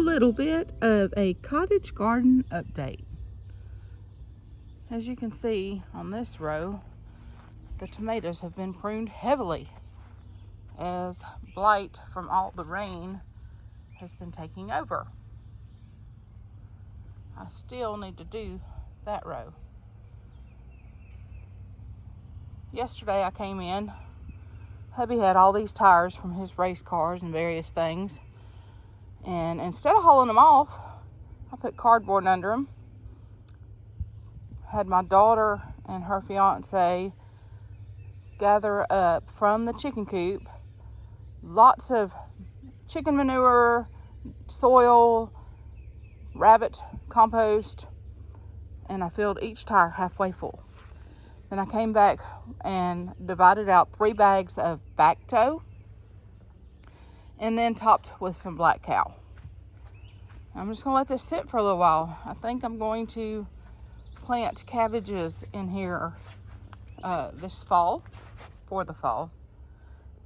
little bit of a cottage garden update. As you can see on this row, the tomatoes have been pruned heavily as blight from all the rain has been taking over. I still need to do that row. Yesterday I came in, hubby had all these tires from his race cars and various things, and instead of hauling them off, I put cardboard under them. Had my daughter and her fiance gather up from the chicken coop lots of chicken manure, soil, rabbit compost, and I filled each tire halfway full. Then I came back and divided out 3 bags of back toe and then topped with some black cow. I'm just going to let this sit for a little while. I think I'm going to plant cabbages in here this fall, for the fall.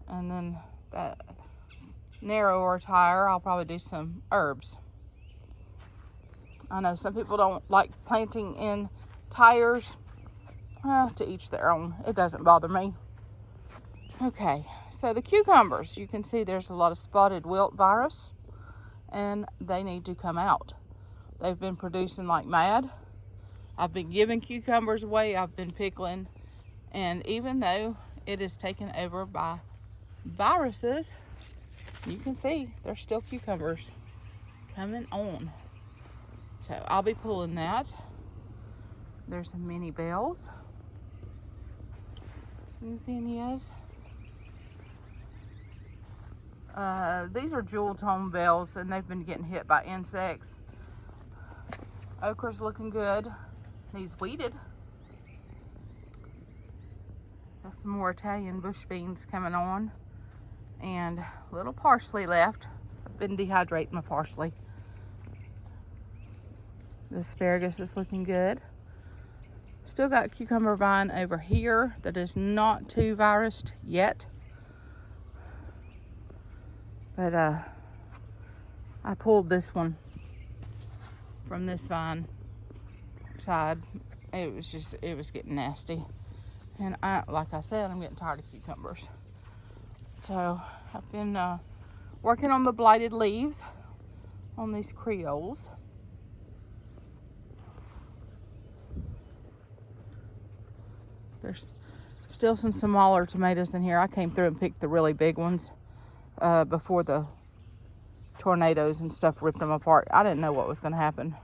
And then that narrower tire, I'll probably do some herbs. I know some people don't like planting in tires. To each their own. It doesn't bother me. Okay, so the cucumbers, you can see there's a lot of spotted wilt virus, and they need to come out. They've been producing like mad. I've been giving cucumbers away, I've been pickling, and even though it is taken over by viruses, you can see there's still cucumbers coming on. So I'll be pulling that. There's some mini bells. Some zinnias. These are jewel tone bells, and they've been getting hit by insects. Okra's looking good. Needs weeded. Got some more Italian bush beans coming on, and a little parsley left. I've been dehydrating my parsley. The asparagus is looking good. Still got cucumber vine over here that is not too virused yet. But I pulled this one from this vine side. It was getting nasty. And like I said, I'm getting tired of cucumbers. So I've been working on the blighted leaves on these Creoles. There's still some smaller tomatoes in here. I came through and picked the really big ones before the tornadoes and stuff ripped them apart. I didn't know what was going to happen.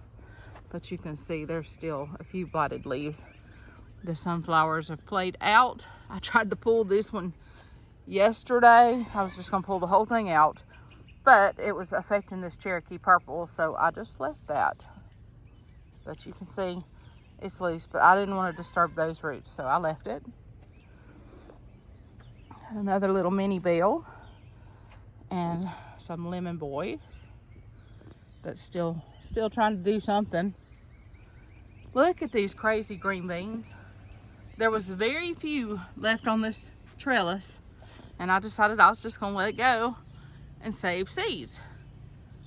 But you can see there's still a few blighted leaves. The sunflowers have played out. I tried to pull this one yesterday. I was just going to pull the whole thing out. But it was affecting this Cherokee purple, so I just left that. But you can see it's loose, but I didn't want to disturb those roots, so I left it. Another little mini bell and some lemon boys that's still trying to do something. Look at these crazy green beans. There was very few left on this trellis, and I decided I was just going to let it go and save seeds.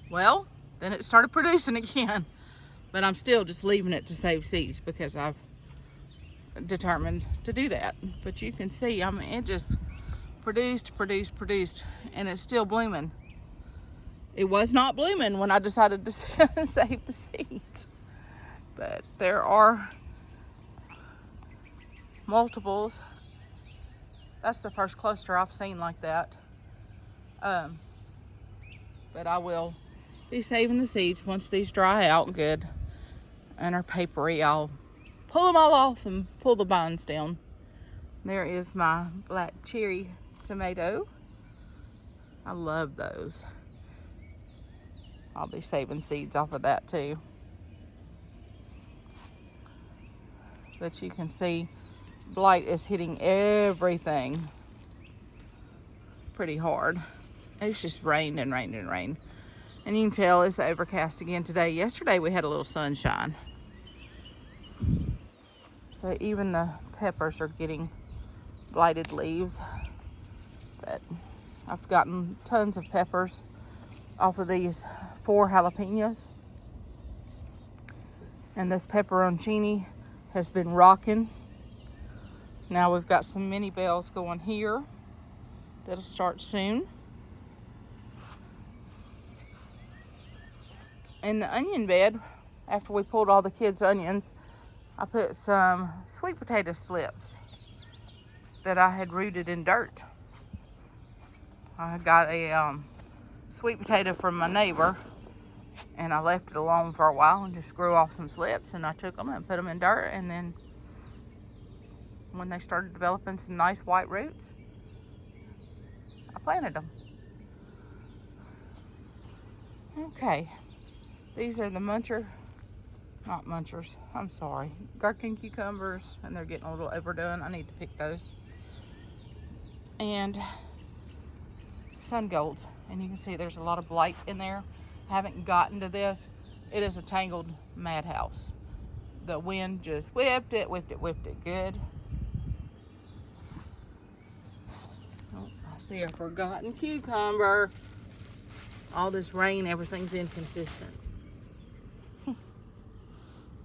Well, then it started producing again. But I'm still just leaving it to save seeds because I've determined to do that. But you can see, I mean, it just produced, and it's still blooming. It was not blooming when I decided to save the seeds. But there are multiples. That's the first cluster I've seen like that. But I will be saving the seeds once these dry out good and are papery. I'll pull them all off and pull the vines down. There is my black cherry tomato. I love those. I'll be saving seeds off of that too. But you can see blight is hitting everything pretty hard. It's just rained and rained and rained. And you can tell it's overcast again today. Yesterday we had a little sunshine. So even the peppers are getting blighted leaves. But I've gotten tons of peppers off of these 4 jalapenos. And this pepperoncini has been rocking. Now we've got some mini bells going here. That'll start soon. In the onion bed, after we pulled all the kids' onions, I put some sweet potato slips that I had rooted in dirt. I got a sweet potato from my neighbor, and I left it alone for a while and just grew off some slips, and I took them and put them in dirt, and then when they started developing some nice white roots, I planted them. Okay, these are the gherkin cucumbers, and they're getting a little overdone. I need to pick those. And sun golds, and you can see there's a lot of blight in there. I haven't gotten to this. It is a tangled madhouse. The wind just whipped it good. Oh, I see a forgotten cucumber. All this rain, everything's inconsistent.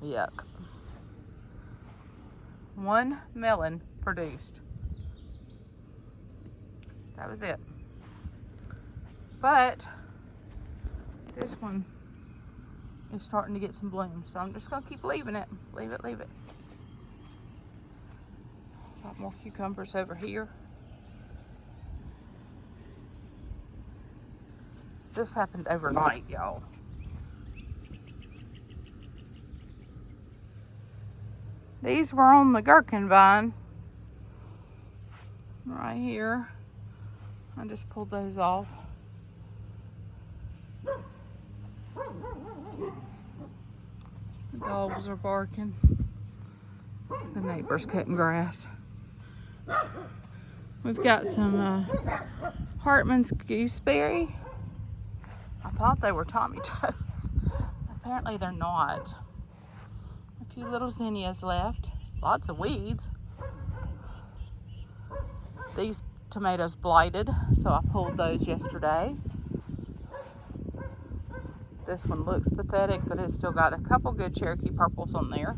Yuck. 1 melon produced. That was it. But this one is starting to get some blooms, so I'm just gonna keep leaving it. Leave it. Got more cucumbers over here. This happened overnight, y'all. These were on the gherkin vine right here. I just pulled those off. The dogs are barking. The neighbor's cutting grass. We've got some Hartman's gooseberry. I thought they were Tommy Toads. Apparently they're not. A few little zinnias left. Lots of weeds. These tomatoes blighted, so I pulled those yesterday. This one looks pathetic, but it's still got a couple good Cherokee purples on there.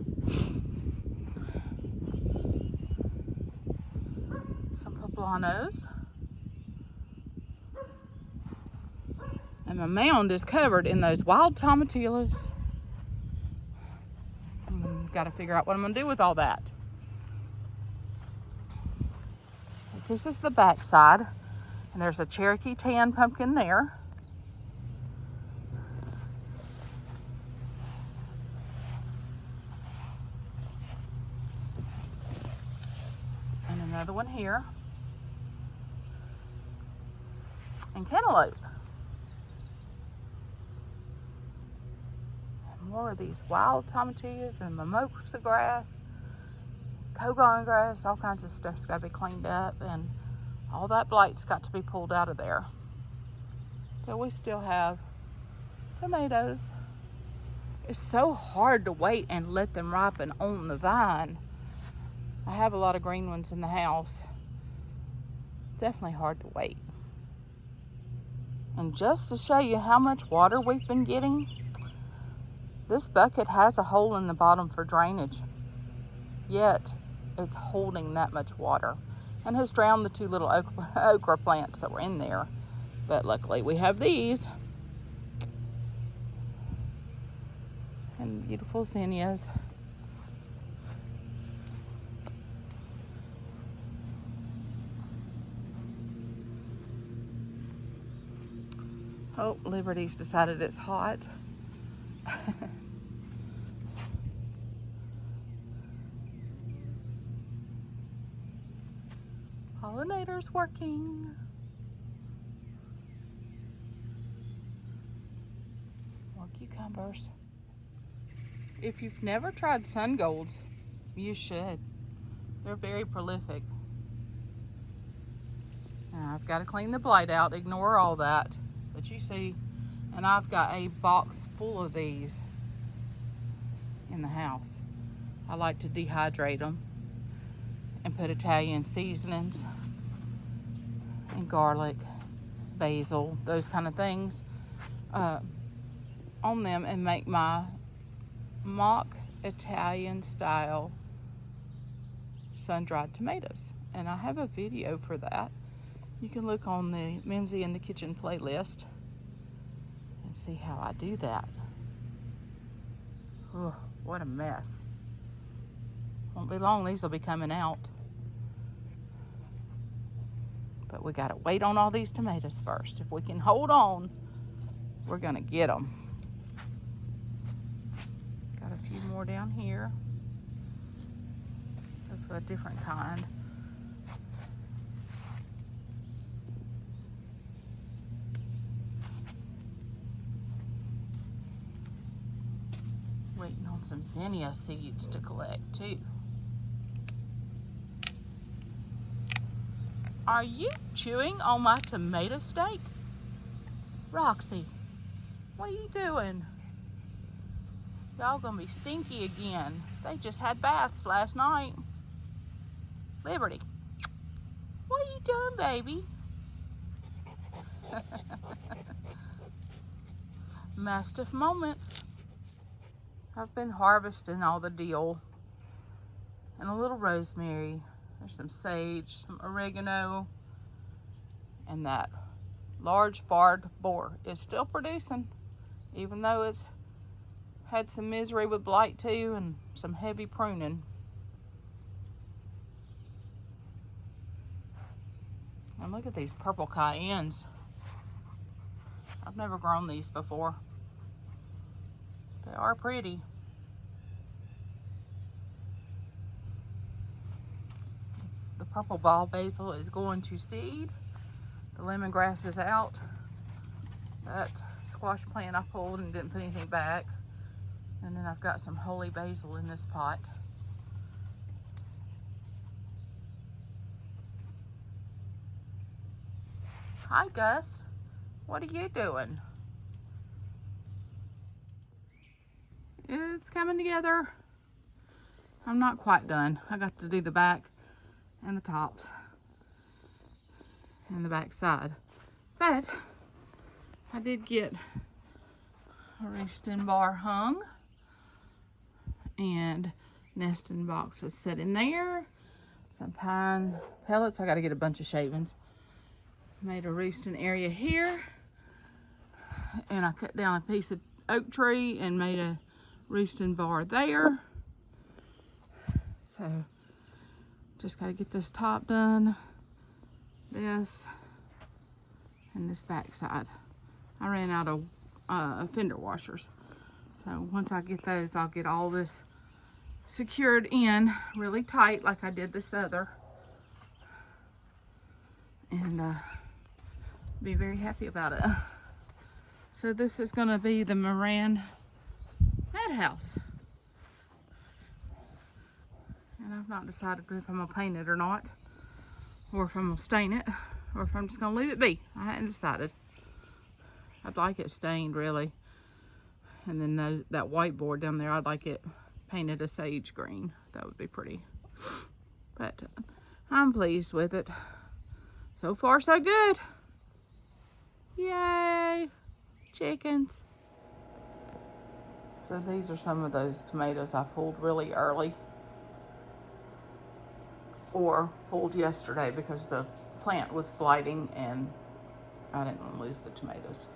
Some poblanos. And my mound is covered in those wild tomatillos. Got to figure out what I'm going to do with all that. This is the back side, and there's a Cherokee tan pumpkin there. And another one here. And cantaloupe. And more of these wild tomatillos and mimosa grass. Cogon grass, all kinds of stuff's got to be cleaned up, and all that blight's got to be pulled out of there. But we still have tomatoes. It's so hard to wait and let them ripen on the vine. I have a lot of green ones in the house. It's definitely hard to wait. And just to show you how much water we've been getting, this bucket has a hole in the bottom for drainage. Yet it's holding that much water and has drowned the 2 little okra plants that were in there. But luckily we have these. And beautiful zinnias. Oh, Liberty's decided it's hot. Pollinator's working. More cucumbers. If you've never tried sun golds, you should. They're very prolific. Now, I've got to clean the blight out, ignore all that. But you see, and I've got a box full of these in the house. I like to dehydrate them and put Italian seasonings and garlic, basil, those kind of things on them and make my mock Italian style sun-dried tomatoes. And I have a video for that. You can look on the Mimsy in the Kitchen playlist and see how I do that. Oh, what a mess. Won't be long, these will be coming out. But we gotta wait on all these tomatoes first. If we can hold on, we're gonna get them. Got a few more down here. Go for a different kind. Waiting on some zinnia seeds to collect too. Are you chewing on my tomato steak? Roxy, what are you doing? Y'all gonna be stinky again. They just had baths last night. Liberty, what are you doing, baby? Mastiff moments. I've been harvesting all the dill and a little rosemary. There's some sage, some oregano, and that large barred boar is still producing, even though it's had some misery with blight too and some heavy pruning. And look at these purple cayennes. I've never grown these before. They are pretty. The purple ball basil is going to seed. The lemongrass is out. That squash plant I pulled and didn't put anything back. And then I've got some holy basil in this pot. Hi Gus, what are you doing? It's coming together. I'm not quite done. I got to do the back and the tops and the back side. But I did get a roasting bar hung and nesting boxes set in there. Some pine pellets. I got to get a bunch of shavings. Made a roosting area here. And I cut down a piece of oak tree and made a roosting bar there. So just got to get this top done, this, and this back side. I ran out of fender washers, so once I get those, I'll get all this secured in really tight like I did this other, and be very happy about it. So this is going to be the Moran madhouse. And I've not decided if I'm going to paint it or not, or if I'm going to stain it, or if I'm just going to leave it be. I hadn't decided. I'd like it stained, really. And then that whiteboard down there, I'd like it painted a sage green. That would be pretty. But I'm pleased with it. So far, so good. Yay! Chickens. So these are some of those tomatoes I pulled really early. Or pulled yesterday because the plant was blighting and I didn't want to lose the tomatoes.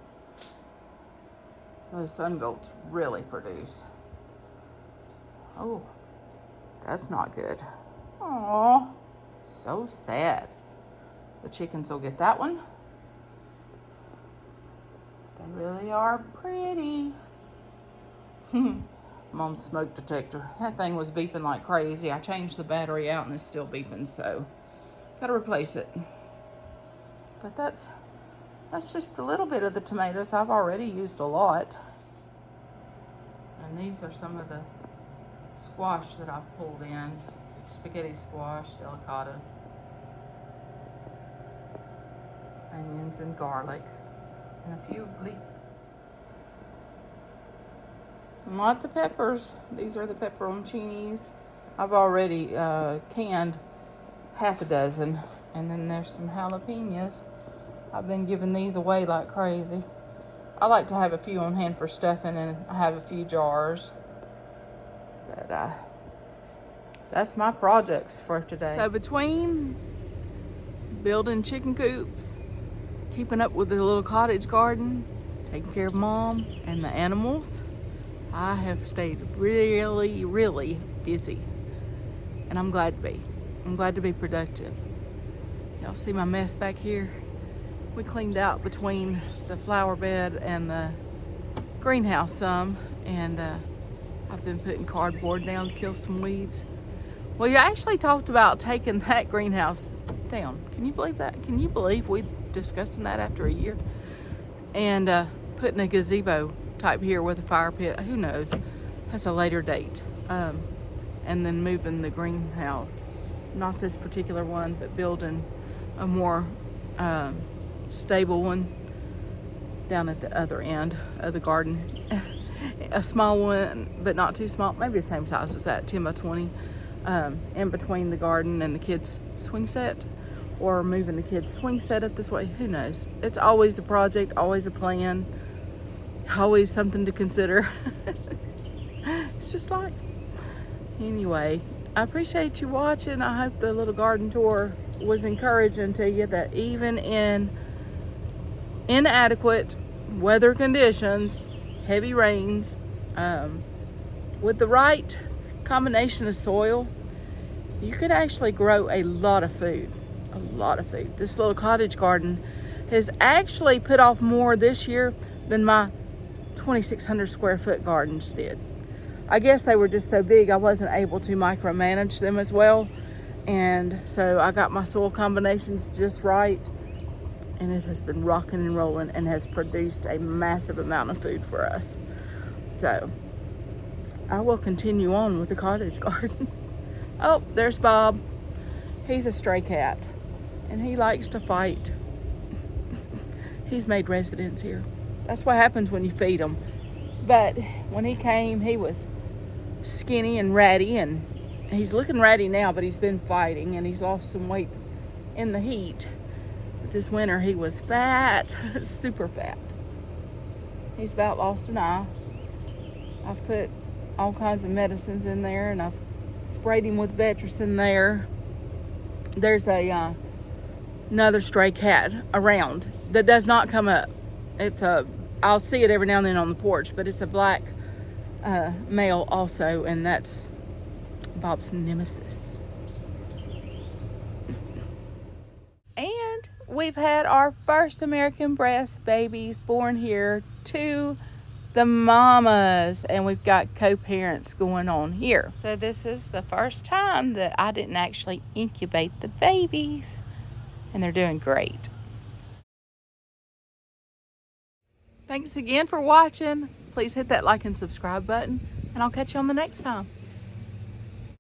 So those sun golds really produce. Oh, that's not good. Aw, so sad. The chickens will get that one. They really are pretty. Mom's smoke detector. That thing was beeping like crazy. I changed the battery out and it's still beeping, so gotta replace it. But that's just a little bit of the tomatoes. I've already used a lot. And these are some of the squash that I've pulled in. Spaghetti squash, delicatas, onions and garlic, and a few leeks. And lots of peppers. These are the pepperoncinis. I've already canned half a dozen. And then there's some jalapenos. I've been giving these away like crazy. I like to have a few on hand for stuffing, and I have a few jars. But that's my projects for today. So between building chicken coops, keeping up with the little cottage garden, taking care of Mom and the animals, I have stayed really, really busy. And I'm glad to be. I'm glad to be productive. Y'all see my mess back here? We cleaned out between the flower bed and the greenhouse some, and I've been putting cardboard down to kill some weeds. Well, you actually talked about taking that greenhouse down. Can you believe that? Can you believe we discussing that after a year? And putting a gazebo type here with a fire pit. Who knows? That's a later date. And then moving the greenhouse. Not this particular one, but building a more stable one down at the other end of the garden. A small one, but not too small, maybe the same size as that, 10 by 20, in between the garden and the kids' swing set, or moving the kids' swing set up this way. Who knows? It's always a project, always a plan, always something to consider. It's just like, anyway, I appreciate you watching. I hope the little garden tour was encouraging to you, that even in inadequate weather conditions, heavy rains, with the right combination of soil, you could actually grow a lot of food. A lot of food. This little cottage garden has actually put off more this year than my 2,600 square foot gardens did. I guess they were just so big I wasn't able to micromanage them as well. And so I got my soil combinations just right, and it has been rocking and rolling and has produced a massive amount of food for us. So I will continue on with the cottage garden. Oh, there's Bob. He's a stray cat and he likes to fight. He's made residence here. That's what happens when you feed him. But when he came, he was skinny and ratty, and he's looking ratty now, but he's been fighting and he's lost some weight in the heat. But this winter he was fat, super fat. He's about lost an eye. I've put all kinds of medicines in there, and I've sprayed him with Vetricin there. There's a another stray cat around that does not come up. I'll see it every now and then on the porch, but it's a black male also, and that's Bob's nemesis. And we've had our first American breast babies born here to the mamas, and we've got co-parents going on here. So this is the first time that I didn't actually incubate the babies, and they're doing great. Thanks again for watching. Please hit that like and subscribe button, and I'll catch you on the next time.